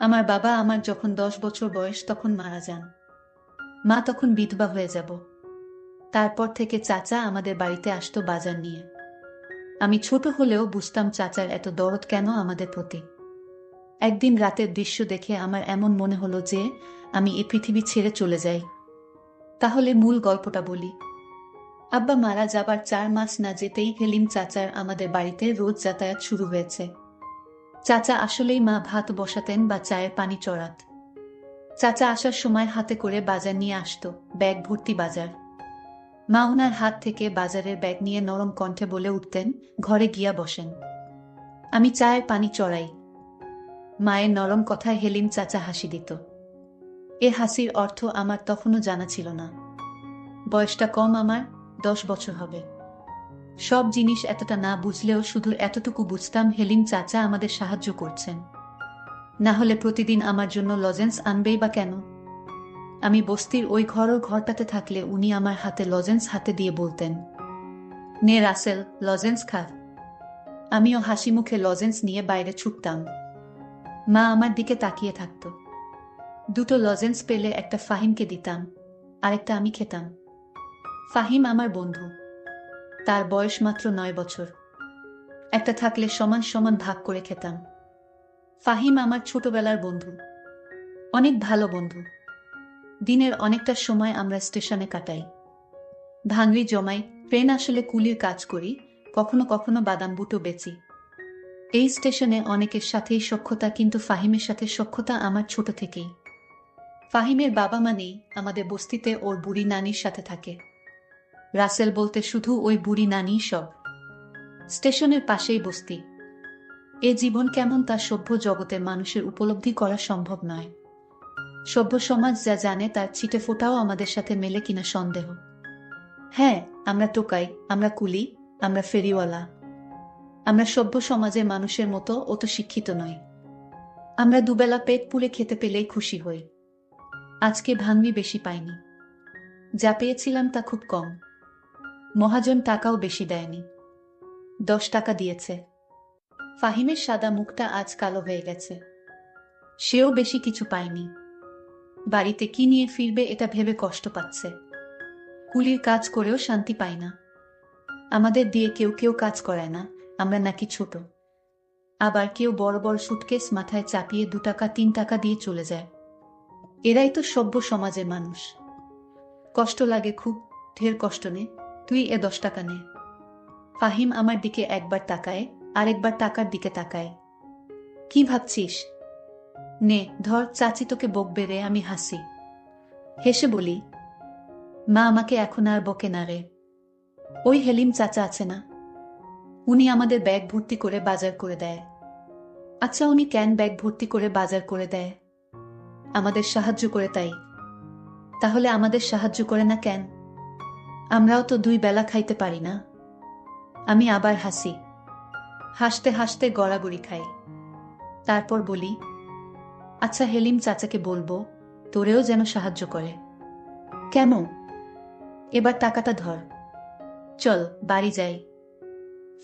আমার বাবা আমার যখন 10 বছর বয়স তখন মারা যান। মা তখন বিধবা হয়ে যাব। তারপর থেকে চাচা আমাদের বাড়িতে আসতো বাজার নিয়ে। আমি ছোট হলেও বুঝতাম চাচার এত দরদ কেন আমাদের প্রতি। একদিন রাতের দৃশ্য দেখে আমার এমন মনে হলো যে আমি এই পৃথিবী ছেড়ে চলে যাই। তাহলে মূল গল্পটা বলি। আব্বা মারা যাবার 4 মাস না যেতেই হেলিম চাচার আমাদের বাড়িতে রোজ যাতায়াত শুরু হয়েছে। চাচা আসলেই মা ভাত বসাতেন বা চায়ের পানি চড়াত। চাচা আসার সময় হাতে করে বাজার নিয়ে আসতো, ব্যাগ ভর্তি বাজার। মা ওনার হাত থেকে বাজারের ব্যাগ নিয়ে নরম কণ্ঠে বলে উঠতেন, ঘরে গিয়া বসেন, আমি চায়ের পানি চড়াই। মায়ের নরম কথায় হেলিম চাচা হাসি দিত। এ হাসির অর্থ আমার তখনও জানা ছিল না। বয়সটা কম আমার, 10 বছর হবে। সব জিনিস এতটা না বুঝলেও শুধু এতটুকু বুঝতাম হেলিম চাচা আমাদের সাহায্য করছেন। না হলে প্রতিদিন আমার জন্য লজেন্স আনবেই বা কেন? আমি বস্তির ওই ঘরটাতে থাকলে উনি আমার হাতে লজেন্স হাতে দিয়ে বলতেন, নে রাসেল, লজেন্স খা। আমিও হাসি মুখে লজেন্স নিয়ে বাইরে ছুটতাম। মা আমার দিকে তাকিয়ে থাকত। দুটো লজেন্স পেলে একটা ফাহিমকে দিতাম, আরেকটা আমি খেতাম। ফাহিম আমার বন্ধু। তার বয়স মাত্র 9 বছর। একটা থাকলে সমান সমান ভাগ করে খেতাম। ফাহিম আমার ছোটবেলার বন্ধু, অনেক ভালো বন্ধু। দিনের অনেকটা সময় আমরা স্টেশনে কাটাই, ভাঙড়ি জমাই, ট্রেন আসলে কুলির কাজ করি, কখনো কখনো বাদাম বুটো বেচি। এই স্টেশনে অনেকের সাথেই সখ্যতা, কিন্তু ফাহিমের সাথে সখ্যতা আমার ছোট থেকেই। ফাহিমের বাবা মা নেই, আমাদের বস্তিতে ওর বুড়ি নানির সাথে থাকে। রাসেল বলতে শুধু ওই বুড়ি নানিই সব। স্টেশনের পাশেই বস্তি। এ জীবন কেমন তা সভ্য জগতের মানুষের উপলব্ধি করা সম্ভব নয়। সভ্য সমাজ যা জানে তার ছিটে ফোটাও আমাদের সাথে মেলে কিনা সন্দেহ। হ্যাঁ, আমরা টোকাই, আমরা কুলি, আমরা ফেরিওয়ালা। আমরা সভ্য সমাজের মানুষের মতো অত শিক্ষিত নই। আমরা দুবেলা পেট পুড়ে খেতে পেলেই খুশি হই। আজকে ভাঙবি বেশি পাইনি, যা পেয়েছিলাম তা খুব কম। মহাজন টাকাও বেশি দেয়নি, 10 টাকা দিয়েছে। ফাহিমের সাদা মুখটা আজ কালো হয়ে গেছে। সেও বেশি কিছু পায়নি। বাড়িতে কি নিয়ে ফিরবে এটা ভেবে কষ্ট পাচ্ছে। কুলির কাজ করেও শান্তি পায় না। আমাদের দিয়ে কেউ কেউ কাজ করায় না, আমরা নাকি ছোট। আবার কেউ বড় বড় সুটকেস মাথায় চাপিয়ে 2 টাকা 3 টাকা দিয়ে চলে যায়। এরাই তো সভ্য সমাজের মানুষ। কষ্ট লাগে খুব, ঢের কষ্ট নে, তুই এ 10 টাকা নে। ফাহিম আমার দিকে একবার তাকায়, আরেকবার টাকার দিকে তাকায়। কি ভাবছিস? নে ধর, চাচি তোকে বকবে রে। আমি হাসি, হেসে বলি, মা আমাকে এখন আর বকে না রে। ওই হেলিম চাচা আছে না, উনি আমাদের ব্যাগ ভর্তি করে বাজার করে দেয়। আচ্ছা, উনি কেন ব্যাগ ভর্তি করে বাজার করে দেয়? আমাদের সাহায্য করে তাই। তাহলে আমাদের সাহায্য করে না কেন? আমরাও তো 2 বেলা খাইতে পারি না। আমি আবার হাসি, হাসতে হাসতে গড়াগড়ি খাই। তারপর বলি, আচ্ছা হেলিম চাচাকে বলবো তোরেও যেন সাহায্য করে। কেমন? এবার টাকাটা ধর, চল বাড়ি যাই।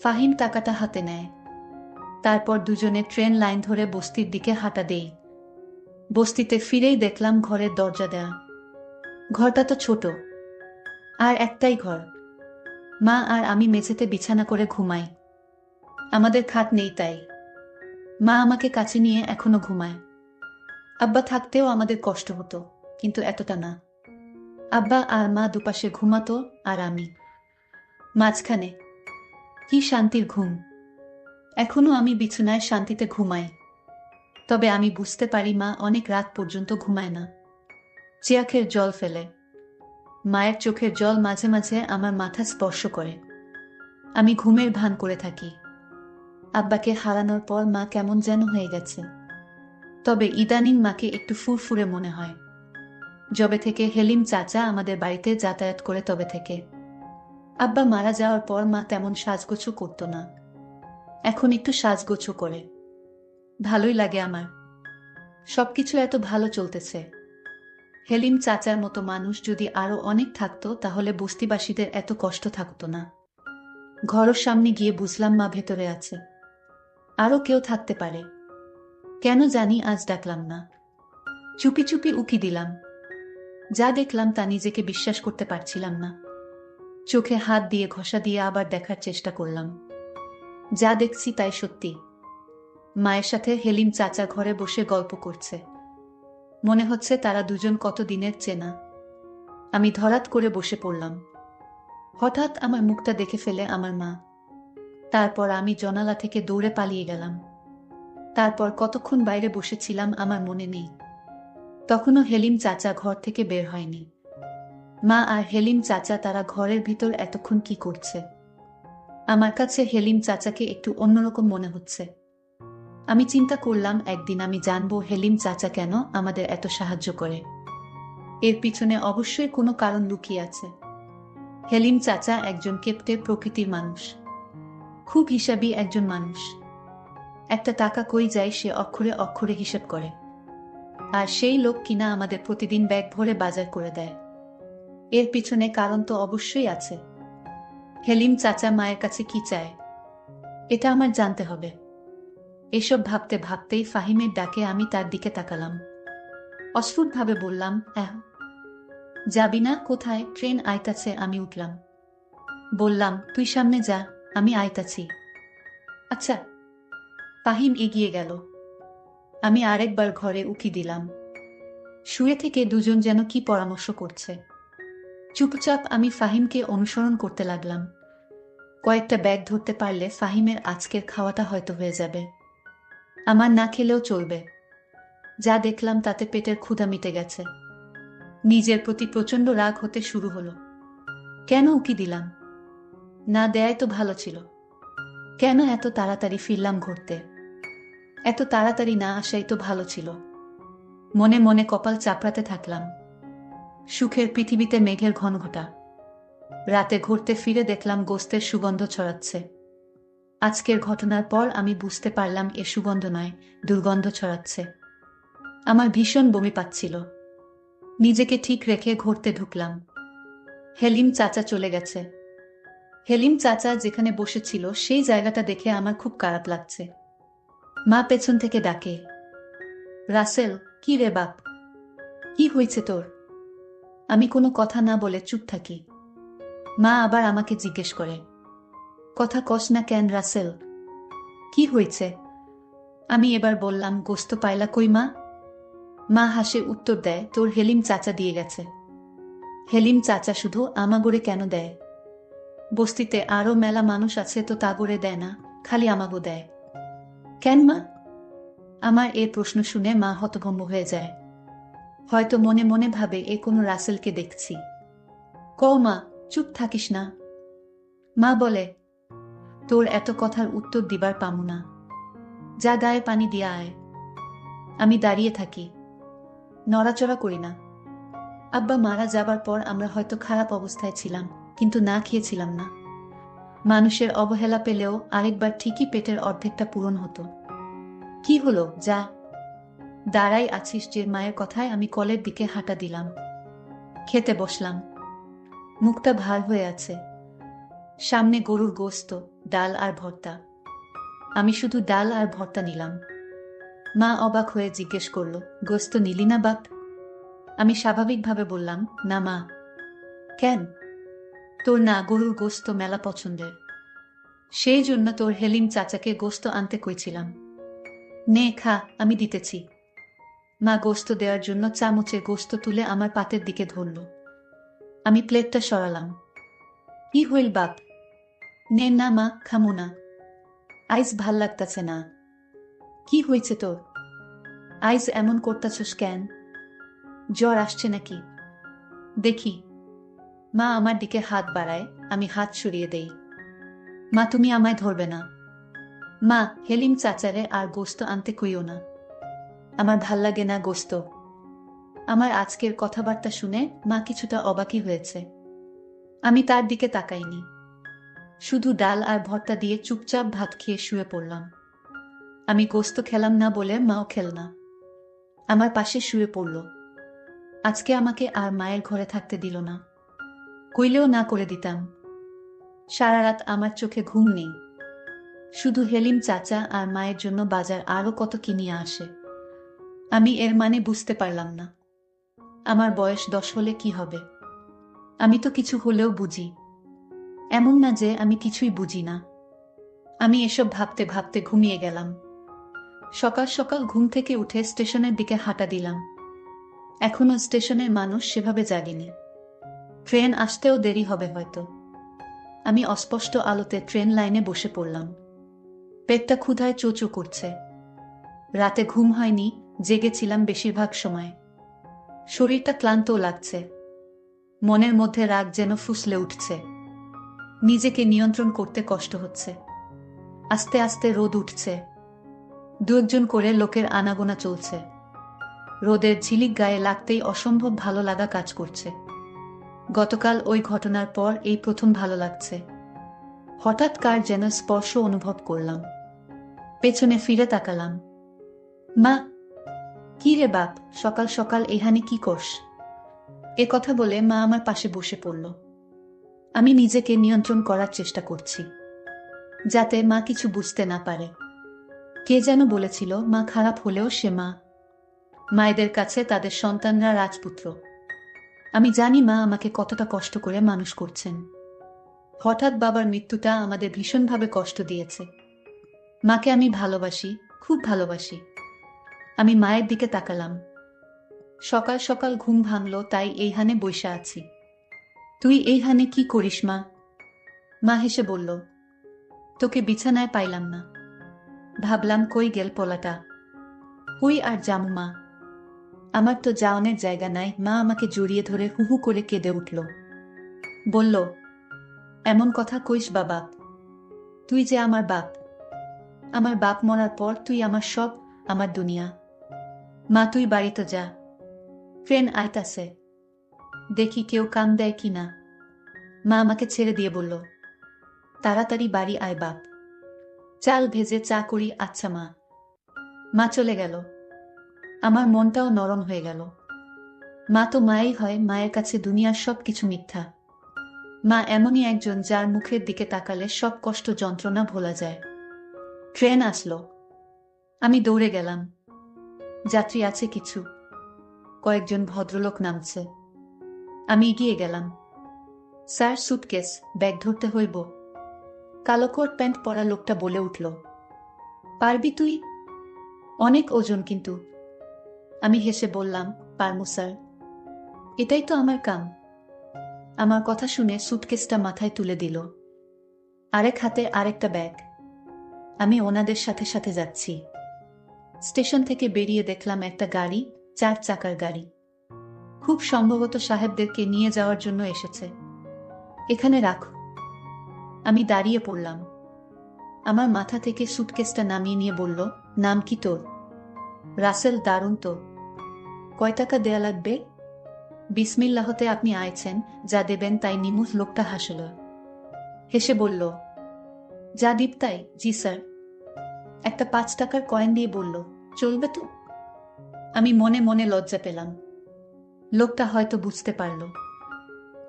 ফাহিম টাকাটা হাতে নেয়। তারপর দুজনে ট্রেন লাইন ধরে বস্তির দিকে হাঁটা দেই। বস্তিতে ফিরেই দেখলাম ঘরের দরজা দেয়া। ঘরটা তো ছোট, আর একটাই ঘর। মা আর আমি মেঝেতে বিছানা করে ঘুমাই। আমাদের খাট নেই তাই। মা আমাকে কাছে নিয়ে এখনো ঘুমায়। আব্বা থাকতেও আমাদের কষ্ট হতো, কিন্তু এতটা না। আব্বা আর মা দুপাশে ঘুমাতো, আর আমি মাঝখানে। কি শান্তির ঘুম! এখনো আমি বিছানায় শান্তিতে ঘুমাই। তবে আমি বুঝতে পারি মা অনেক রাত পর্যন্ত ঘুমায় না, চোখের জল ফেলে। মায়ের চোখের জল মাঝে মাঝে আমার মাথা স্পর্শ করে। আমি ঘুমের ভান করে থাকি। আব্বাকে হারানোর পর মা কেমন যেন হয়ে গেছে। তবে ইদানিং মাকে একটু ফুরফুরে মনে হয়। যবে থেকে হেলিম চাচা আমাদের বাড়িতে যাতায়াত করে তবে থেকে। আব্বা মারা যাওয়ার পর মা তেমন সাজগোছও করতো না, এখন একটু সাজগোছও করে। ভালোই লাগে আমার। সবকিছু এত ভালো চলতেছে। হেলিম চাচার মতো মানুষ যদি আরো অনেক থাকতো তাহলে বস্তিবাসীদের এত কষ্ট থাকতো না। ঘরের সামনে গিয়ে বুঝলাম মা ভেতরে আছে। আরো কেউ থাকতে পারে। কেন জানি আজ ডাকলাম না। চুপি চুপি উকি দিলাম। যা দেখলাম তা নিজেকে বিশ্বাস করতে পারছিলাম না। চোখে হাত দিয়ে ঘষা দিয়ে আবার দেখার চেষ্টা করলাম। যা দেখছি তাই সত্যি। মায়ের সাথে হেলিম চাচা ঘরে বসে গল্প করছে। মনে হচ্ছে তারা দুজন কত দিনের চেনা। আমি ধরাত করে বসে পড়লাম। হঠাৎ আমার মুখটা দেখে ফেলে আমার মা। তারপর আমি জানালা থেকে দৌড়ে পালিয়ে গেলাম। তারপর কতক্ষণ বাইরে বসেছিলাম আমার মনে নেই। তখনও হেলিম চাচা ঘর থেকে বের হয়নি। মা আর হেলিম চাচা তারা ঘরের ভিতর এতক্ষণ কি করছে? আমার কাছে হেলিম চাচাকে একটু অন্যরকম মনে হচ্ছে। আমি চিন্তা করলাম একদিন আমি জানবো হেলিম চাচা কেন আমাদের এত সাহায্য করে। এর পিছনে অবশ্যই কোনো কারণ লুকিয়ে আছে। হেলিম চাচা একজন কেপ্টে প্রকৃতির মানুষ। খুব হিসাবী একজন মানুষ। একটা টাকা কই যায় সে অক্ষরে অক্ষরে হিসেব করে। আর সেই লোক কিনা আমাদের প্রতিদিন ব্যাগ ভরে বাজার করে দেয়। এর পিছনে কারণ তো অবশ্যই আছে। হেলিম চাচা মায়ের কাছে কি চায় এটা আমার জানতে হবে। এসব ভাবতে ভাবতেই ফাহিমের ডাকে আমি তার দিকে তাকালাম। অস্ফুটভাবে বললাম, যাবি না? কোথায়? ট্রেন আইতাছে। আমি উঠলাম। বললাম, তুই সামনে যা, আমি আইতাছি। আচ্ছা। ফাহিম এগিয়ে গেল। আমি আরেকবার ঘরে উকি দিলাম। শুয়ে থেকে দুজন যেন কি পরামর্শ করছে। চুপচাপ আমি ফাহিমকে অনুসরণ করতে লাগলাম। কয়েকটা ব্যাগ ধরতে পারলে ফাহিমের আজকের খাওয়াটা হয়তো হয়ে যাবে। আমার না খেলেও চলবে। যা দেখলাম তাতে পেটের ক্ষুধা মিটে গেছে। নিজের প্রতি প্রচণ্ড রাগ হতে শুরু হলো। কেন উকি দিলাম? না দেয়াই তো ভালো ছিল। কেন এত তাড়াতাড়ি ফিরলাম ঘুরতে? এত তাড়াতাড়ি না আসাই তো ভালো ছিল। মনে মনে কপাল চাপড়াতে থাকলাম। সুখের পৃথিবীতে মেঘের ঘনঘটা। রাতে ঘুরতে ফিরে দেখলাম গোস্তের সুগন্ধ ছড়াচ্ছে। আজকের ঘটনার পর আমি বুঝতে পারলাম এ সুগন্ধ নয়, দুর্গন্ধ ছড়াচ্ছে। আমার ভীষণ বমি পাচ্ছিল। নিজেকে ঠিক রেখে ঘুরতে ঢুকলাম। হেলিম চাচা চলে গেছে। হেলিম চাচা যেখানে বসেছিল সেই জায়গাটা দেখে আমার খুব খারাপ লাগছে। মা পেছন থেকে ডাকে, রাসেল, কি রে বাপ? কি হয়েছে তোর? আমি কোনো কথা না বলে চুপ থাকি। মা আবার আমাকে জিজ্ঞেস করে, কথা কস না কেন রাসেল? কি হয়েছে? আমি এবার বললাম, গোস্ত পাইলা কই মা? মা হাসে উত্তর দেয়, তোর হেলিম চাচা দিয়ে গেছে। হেলিম চাচা শুধু আমাগরে কেন দেয়? বস্তিতে আরো মেলা মানুষ আছে তো তাগরে দেয় না, খালি আমাগো দেয় কেন মা? আমার এ প্রশ্ন শুনে মা হতভম্ব হয়ে যায়। হয়তো মনে মনে ভাবে এ কোনো রাসেলকে দেখছি। কও মা, চুপ থাকিস না। মা বলে, তোর এত কথার উত্তর দিবার পামু না। যা গায়ে পানি দিয়া আয়। আমি দাঁড়িয়ে থাকি, নড়াচড়া করি না। আব্বা মারা যাবার পর আমরা হয়তো খারাপ অবস্থায় ছিলাম, কিন্তু না খেয়েছিলাম না। মানুষের অবহেলা পেলেও আরেকবার ঠিকই পেটের অর্ধেকটা পূরণ হতো। কি হলো, যা দাঁড়াই আছিস যে? মায়ের কথায় আমি কলের দিকে হাঁটা দিলাম। খেতে বসলাম। মুখটা ভার হয়ে আছে। সামনে গরুর গোস্ত, ডাল আর ভর্তা। আমি শুধু ডাল আর ভর্তা নিলাম। মা অবাক হয়ে জিজ্ঞেস করল, গোস্ত নিলি না বাপ? আমি স্বাভাবিকভাবে বললাম, না মা। কেন? তোর না গরুর গোস্ত মেলা পছন্দের। সেই জন্য তোর হেলিম চাচাকে গোস্ত আনতে কইছিলাম। নে খা, আমি দিতেছি। মা গোস্ত দেওয়ার জন্য চামচে গোস্ত তুলে আমার পাতের দিকে ধরল। আমি প্লেটটা সরালাম। কি হইল বাপ? নে না মা, খামু না। আইজ ভাল লাগতাছে না। কি হয়েছে তোর? আইজ এমন করতাছস কেন? জ্বর আসছে নাকি? দেখি। মা আমার দিকে হাত বাড়ায়, আমি হাত সরিয়ে দেই। মা, তুমি আমায় ধরবে না। মা, হেলিম চাচারে আর গোস্ত আনতে কইও না। আমার ভাল লাগে না গোস্ত। আমার আজকের কথাবার্তা শুনে মা কিছুটা অবাকই হয়েছে। আমি তার দিকে তাকাইনি। শুধু ডাল আর ভর্তা দিয়ে চুপচাপ ভাত খেয়ে শুয়ে পড়লাম। আমি গোস্ত খেলাম না বলে মাও খেল না। আমার পাশে শুয়ে পড়ল। আজকে আমাকে আর মায়ের ঘরে থাকতে দিল না। কইলেও না করে দিতাম। সারা রাত আমার চোখে ঘুম নেই। শুধু হেলিম চাচা আর মায়ের জন্য বাজার আরো কত কি নিয়ে আসে। আমি এর মানে বুঝতে পারলাম না। আমার বয়স 10 হলে কি হবে? আমি তো কিছু হলেও বুঝি। এমন না যে আমি কিছুই বুঝি না। আমি এসব ভাবতে ভাবতে ঘুমিয়ে গেলাম। সকাল সকাল ঘুম থেকে উঠে স্টেশনের দিকে হাঁটা দিলাম। এখনো স্টেশনের মানুষ সেভাবে জাগেনি। ট্রেন আসতেও দেরি হবে হয়তো। আমি অস্পষ্ট আলোতে ট্রেন লাইনে বসে পড়লাম। পেটটা ক্ষুধায় চোচো করছে। রাতে ঘুম হয়নি, জেগেছিলাম বেশিরভাগ সময়। শরীরটা ক্লান্তও লাগছে। মনের মধ্যে রাগ যেন ফুসলে উঠছে। নিজেকে নিয়ন্ত্রণ করতে কষ্ট হচ্ছে। আস্তে আস্তে রোদ উঠছে। দু একজন করে লোকের আনাগোনা চলছে। রোদের ঝিলিক গায়ে লাগতেই অসম্ভব ভালো লাগা কাজ করছে। গতকাল ওই ঘটনার পর এই প্রথম ভালো লাগছে। হঠাৎ কার যেন স্পর্শ অনুভব করলাম। পেছনে ফিরে তাকালাম। মা! কি রে বাপ, সকাল সকাল এখানে কি করস? এ কথা বলে মা আমার পাশে বসে পড়ল। আমি নিজেকে নিয়ন্ত্রণ করার চেষ্টা করছি, যাতে মা কিছু বুঝতে না পারে। কে যেন বলেছিল, মা খারাপ হলেও সে মা। মায়েদের কাছে তাদের সন্তানরা রাজপুত্র। আমি জানি মা আমাকে কতটা কষ্ট করে মানুষ করছেন। হঠাৎ বাবার মৃত্যুটা আমাদের ভীষণভাবে কষ্ট দিয়েছে। মাকে আমি ভালোবাসি, খুব ভালোবাসি। আমি মায়ের দিকে তাকালাম। সকাল সকাল ঘুম ভাঙল, তাই এইখানে বইসা আছি। তুই এইখানে কি করিস মা? মা হেসে বলল, তোকে বিছানায় পাইলাম না। ভাবলাম কই গেল পোলাটা। কই আর যাম মা? আমার তো যাওনের জায়গা নাই। মা আমাকে জড়িয়ে ধরে হুহু করে কেঁদে উঠল। বলল, এমন কথা কইস বাবা? তুই যে আমার বাপ। আমার বাপ মরার পর তুই আমার সব, আমার দুনিয়া। মা তুই বাড়িতে যা। ট্রেন আইতাছে, দেখি কেউ কান দেয় কি না। মা আমাকে ছেড়ে দিয়ে বলল, তাড়াতাড়ি বাড়ি আয় বাপ। চাল ভেজে চা করি। আচ্ছা মা। মা চলে গেল। আমার মনটাও নরম হয়ে গেল। মা তো মাই হয়, মায়ের কাছে দুনিয়ার সব কিছু মিথ্যা। মা এমনই একজন যার মুখের দিকে তাকালে সব কষ্ট যন্ত্রণা ভোলা যায়। ট্রেন আসলো। আমি দৌড়ে গেলাম। যাত্রী আছে কিছু। কয়েকজন ভদ্রলোক নামছে। আমি এগিয়ে গেলাম। স্যার, সুটকেস, ব্যাগ ধরতে হইব। কালো কোট প্যান্ট পরা লোকটা বলে উঠল, পারবি তুই? অনেক ওজন কিন্তু। আমি হেসে বললাম, পারমু স্যার, এটাই তো আমার কাম। আমার কথা শুনে সুটকেসটা মাথায় তুলে দিল। আরেক হাতে আরেকটা ব্যাগ। আমি ওনাদের সাথে সাথে যাচ্ছি। স্টেশন থেকে বেরিয়ে দেখলাম একটা গাড়ি, 4 চাকার গাড়ি। খুব সম্ভবত সাহেবদেরকে নিয়ে যাওয়ার জন্য এসেছে। এখানে রাখো। আমি দাঁড়িয়ে পড়লাম। আমার মাথা থেকে সুটকেসটা নামিয়ে নিয়ে বলল, নাম কি তোর? রাসেল। দারুণ তো। কয় টাকা দেয়া লাগবে? বিসমিল্লাহতে আপনি আইছেন, যা দেবেন তাই নিমুখ। লোকটা হাসল। হেসে বলল, যা দিব তাই? জি স্যার। একটা 5 টাকার কয়েন দিয়ে বলল, চলবে তো? আমি মনে মনে লজ্জা পেলাম। লোকটা হয়তো বুঝতে পারল।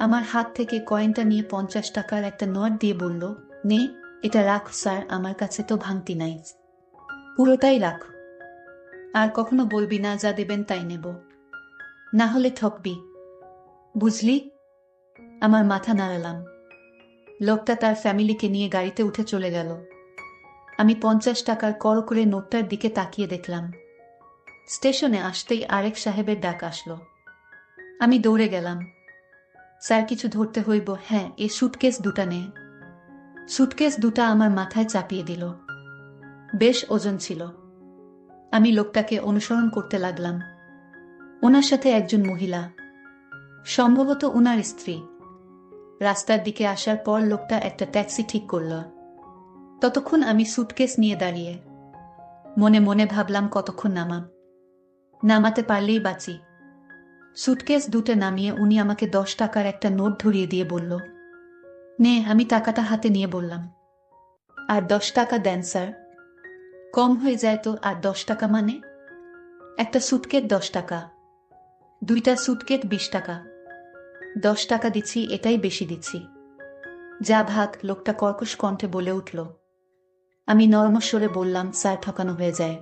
আমার হাত থেকে কয়েনটা নিয়ে 50 টাকার একটা নোট দিয়ে বলল, নে, এটা রাখ স্যার, আমার কাছে তো ভাঙতি নাই। পুরোটাই রাখ। আর কখনো বলবি না যা দেবেন তাই নেব, না হলে ঠকবি, বুঝলি? আমার মাথা নাড়ালাম। লোকটা তার ফ্যামিলিকে নিয়ে গাড়িতে উঠে চলে গেল। আমি 50 টাকার করকরে নোটটার দিকে তাকিয়ে দেখলাম। স্টেশনে আসতেই আরেক সাহেবের ডাক আসলো। আমি দৌড়ে গেলাম। স্যার, কিছু ধরতে হইব। হ্যাঁ, এ সুটকেস দুটা নে। সুটকেস দুটা আমার মাথায় চাপিয়ে দিল। বেশ ওজন ছিল। আমি লোকটাকে অনুসরণ করতে লাগলাম। ওনার সাথে একজন মহিলা, সম্ভবত ওনার স্ত্রী। রাস্তার দিকে আসার পর লোকটা একটা ট্যাক্সি ঠিক করল। ততক্ষণ আমি সুটকেস নিয়ে দাঁড়িয়ে মনে মনে ভাবলাম, কতক্ষণ নামাতে পারলেই বাঁচি। সুটকেস দুটো নামিয়ে উনি আমাকে 10 টাকার একটা নোট ধরিয়ে দিয়ে বলল, নে। আমি টাকাটা হাতে নিয়ে বললাম, আর 10 টাকা দেন স্যার। কম হয়ে যায় তো। আর 10 টাকা মানে? একটা সুটকেস 10 টাকা, দুইটা সুটকেস 20 টাকা। 10 টাকা দিচ্ছি, এটাই বেশি দিচ্ছি। যা ভাগ। লোকটা কর্কশ কণ্ঠে বলে উঠল। আমি নরম স্বরে বললাম, স্যার, ঠকানো হয়ে যায়।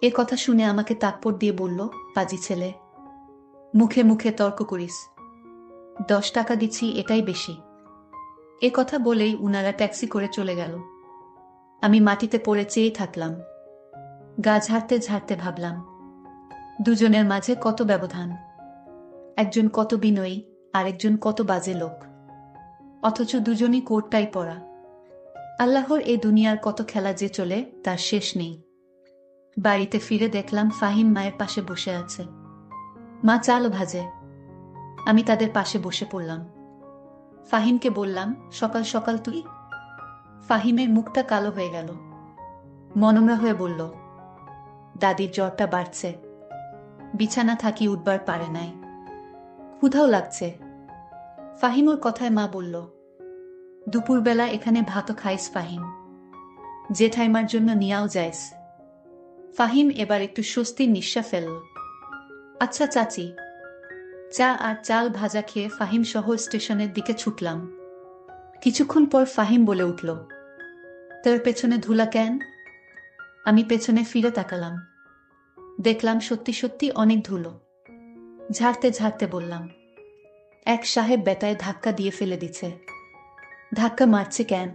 এ কথা শুনে আমাকে তাপ্পড় দিয়ে বলল, পাজি ছেলে, মুখে মুখে তর্ক করিস। 10 টাকা দিচ্ছি, এটাই বেশি। এ কথা বলেই উনারা ট্যাক্সি করে চলে গেল। আমি মাটিতে পড়ে চেয়ে থাকলাম। গা ঝাড়তে ঝাড়তে ভাবলাম, দুজনের মাঝে কত ব্যবধান। একজন কত বিনয়ী, আরেকজন কত বাজে লোক, অথচ দুজনই কোটটাই পরা। আল্লাহর এ দুনিয়ার কত খেলা যে চলে তার শেষ নেই। বাড়িতে ফিরে দেখলাম ফাহিম মায়ের পাশে বসে আছে। মা চাল ভাজে। আমি তাদের পাশে বসে পড়লাম। ফাহিমকে বললাম, সকাল সকাল তুই? ফাহিমের মুখটা কালো হয়ে গেল। মনমরা হয়ে বলল, দাদির জ্বরটা বাড়ছে, বিছানা থাকি উঠবার পারে নাই, ক্ষুধাও লাগছে। ফাহিমর কথায় মা বলল, দুপুরবেলা এখানে ভাতও খাইস ফাহিম, জেঠাইমার জন্য নিয়াও যাইস। ফাহিম এবার একটু স্বস্তির নিঃশ্বাস ফেলল। আচ্ছা চাচি। চা আর চাল ভাজা খেয়ে ফাহিম সহ স্টেশনের দিকে ছুটলাম। কিছুক্ষণ পর ফাহিম বলে উঠল, তোর পেছনে ধুলা কেন? আমি পেছনে ফিরে তাকালাম। দেখলাম সত্যি সত্যি অনেক ধুলো। ঝাড়তে ঝাড়তে বললাম, এক সাহেব বেটায় ধাক্কা দিয়ে ফেলে দিচ্ছে। ধাক্কা মারছে কেন?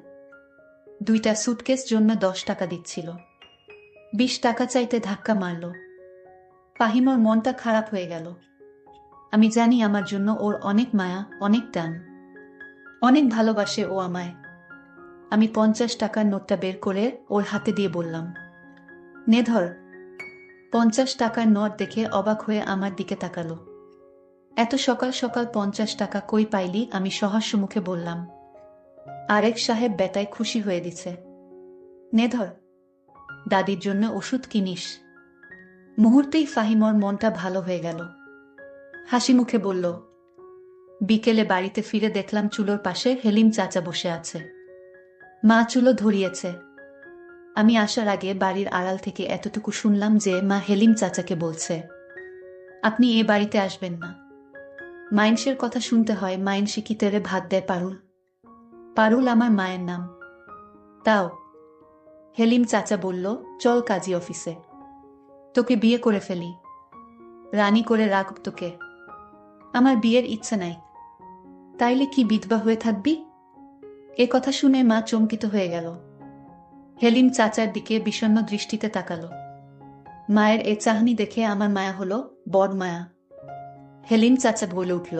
2টা সুটকেস জন্য 10 টাকা দিচ্ছিল, 20 টাকা চাইতে ধাক্কা মারল। ফাহিমর মনটা খারাপ হয়ে গেল। আমি জানি আমার জন্য ওর অনেক মায়া, অনেক টান, অনেক ভালোবাসে ও আমায়। আমি 50 টাকার নোটটা বের করে ওর হাতে দিয়ে বললাম, নে ধর। 50 টাকার নোট দেখে অবাক হয়ে আমার দিকে তাকালো। এত সকাল সকাল 50 টাকা কই পাইলি? আমি সহাস্য মুখে বললাম। আরেক সাহেব বেটায় খুশি হয়ে দিছে। নে ধর, দাদির জন্য ওষুধ কিনিস। মুহূর্তেই ফাহিমর মনটা ভালো হয়ে গেল। হাসি মুখে বলল, বিকেলে বাড়িতে ফিরে দেখলাম চুলোর পাশে হেলিম চাচা বসে আছে। মা চুলো ধরিয়েছে। আমি আসার আগে বাড়ির আড়াল থেকে এতটুকু শুনলাম যে মা হেলিম চাচাকে বলছে, আপনি এ বাড়িতে আসবেন না। মাইনসের কথা শুনতে হয়, মাইনসি কি তেরে ভাত দেয় পারুল? পারুল আমার মায়ের নাম। তাও হেলিম চাচা বলল, চল কাজী অফিসে, তোকে বিয়ে করে ফেলি, রানী করে রাখব তোকে। আমার বিয়ের ইচ্ছা নাই। তাইলে কি বিধবা হয়ে থাকবি? এ কথা শুনে মা চমকিত হয়ে গেল। হেলিম চাচার দিকে বিষণ্ণ দৃষ্টিতে তাকালো। মায়ের এ চাহনি দেখে আমার মায়া হলো, বড় মায়া। হেলিম চাচা বলে উঠল,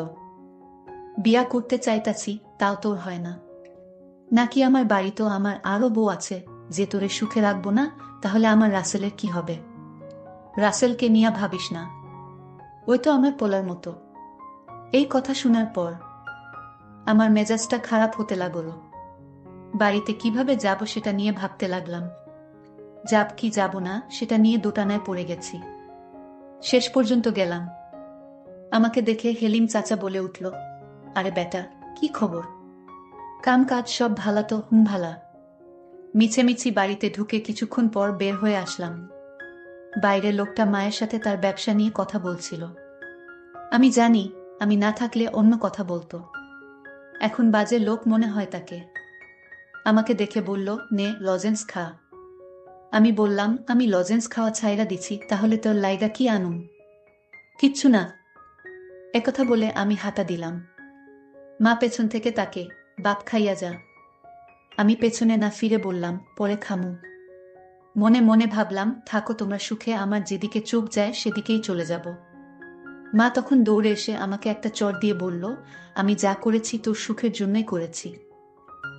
বিয়া করতে চাইতাছি, তাও তোর হয় না। নাকি আমার বাড়িতেও আমার আরো বউ আছে, যে তোরে সুখে রাখবো না? তাহলে আমার রাসেলের কি হবে? রাসেলকে নিয়ে ভাবিস না, ওই তো আমার পোলার মতো। এই কথা শোনার পর আমার মেজাজটা খারাপ হতে লাগলো। বাড়িতে কিভাবে যাব সেটা নিয়ে ভাবতে লাগলাম। যাব কি যাব না সেটা নিয়ে দোটানায় পড়ে গেছি। শেষ পর্যন্ত গেলাম। আমাকে দেখে হেলিম চাচা বলে উঠল, আরে বেটা, কি খবর? কাম কাজ সব ভালা তো? হুম ভালা। মিছেমিছি বাড়িতে ঢুকে কিছুক্ষণ পর বের হয়ে আসলাম। বাইরে লোকটা মায়ের সাথে তার ব্যবসা নিয়ে কথা বলছিল। আমি জানি আমি না থাকলে অন্য কথা বলতো। এখন বাজে লোক মনে হয় তাকে। আমাকে দেখে বলল, নে লজেন্স খা। আমি বললাম, আমি লজেন্স খাওয়া ছাইরা দিছি, তাহলে তোর লাইগা কি আনুম? কিচ্ছু না। একথা বলে আমি হাঁটা দিলাম। মা পেছন থেকে তাকে, বাপ খাইয়া যা। আমি পেছনে না ফিরে বললাম, পরে খামু। মনে মনে ভাবলাম, থাকো তোমরা সুখে, আমার যেদিকে চোখ যায় সেদিকেই চলে যাব। মা তখন দৌড়ে এসে আমাকে একটা চড় দিয়ে বলল, আমি যা করেছি তোর সুখের জন্যই করেছি।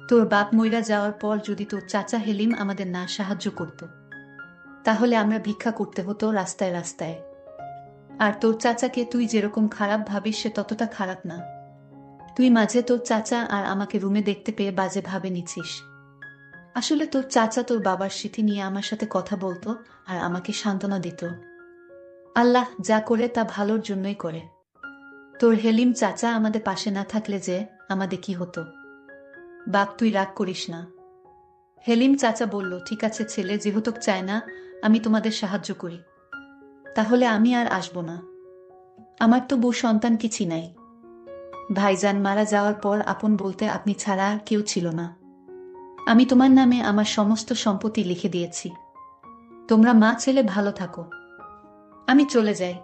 তোর বাপ মইরা যাওয়ার পর যদি তোর চাচা হেলিম আমাদের না সাহায্য করত, তাহলে আমরা ভিক্ষা করতে হতো রাস্তায় রাস্তায়। আর তোর চাচাকে তুই যেরকম খারাপ ভাবিস সে ততটা খারাপ না। তুই মাঝে তোর চাচা আর আমাকে রুমে দেখতে পেয়ে বাজে ভাবে নিছিস। আসলে তোর চাচা তোর বাবার স্মৃতি নিয়ে আমার সাথে কথা বলতো আর আমাকে সান্ত্বনা দিত। আল্লাহ যা করে তা ভালোর জন্যই করে। তোর হেলিম চাচা আমাদের পাশে না থাকলে যে আমাদের কি হতো? বাপ, তুই রাগ করিস না। হেলিম চাচা বলল, ঠিক আছে ছেলে, যেহেতু চায় না আমি তোমাদের সাহায্য করি, তাহলে আমি আর আসব না। আমার তো বউ সন্তান কিছু নাই। ভাইজান মারা যাওয়ার পর আপন বলতে আপনি ছাড়া আর কেউ ছিল না। আমি তোমার নামে আমার সমস্ত সম্পত্তি লিখে দিয়েছি। তোমরা মা ছেলে ভালো থাকো। আমি চলে যাই।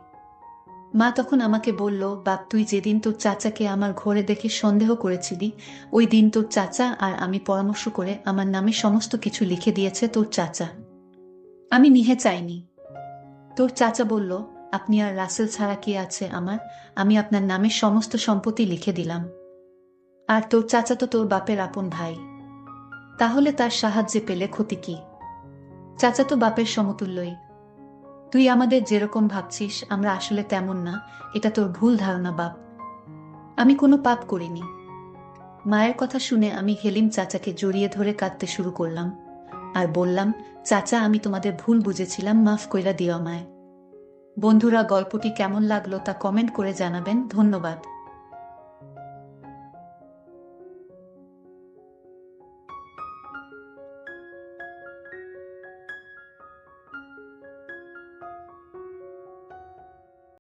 মা তখন আমাকে বলল, বাপ, তুই যেদিন তোর চাচাকে আমার ঘরে দেখে সন্দেহ করেছিলি, ওই দিন তোর চাচা আর আমি পরামর্শ করে আমার নামে সমস্ত কিছু লিখে দিয়েছে তোর চাচা। আমি নিহে চাইনি। তোর চাচা বলল, আপনি আর রাসেল ছাড়া কে আছে আমার, আমি আপনার নামে সমস্ত সম্পত্তি লিখে দিলাম। আর তোর চাচা তো তোর বাপের আপন ভাই, তাহলে তার সাহায্যে পেলে ক্ষতি কি? চাচা তো বাপের সমতুল্যই। তুই আমাদের যেরকম ভাবছিস আমরা আসলে তেমন না, এটা তোর ভুল ধারণা বাপ। আমি কোনো পাপ করিনি। মায়ের কথা শুনে আমি হেলিম চাচাকে জড়িয়ে ধরে কাঁদতে শুরু করলাম আর বললাম, চাচা, আমি তোমাদের ভুল বুঝেছিলাম, মাফ কইরা দিও আমায়। বন্ধুরা, গল্পটি কেমন লাগলো তা কমেন্ট করে জানাবেন। ধন্যবাদ।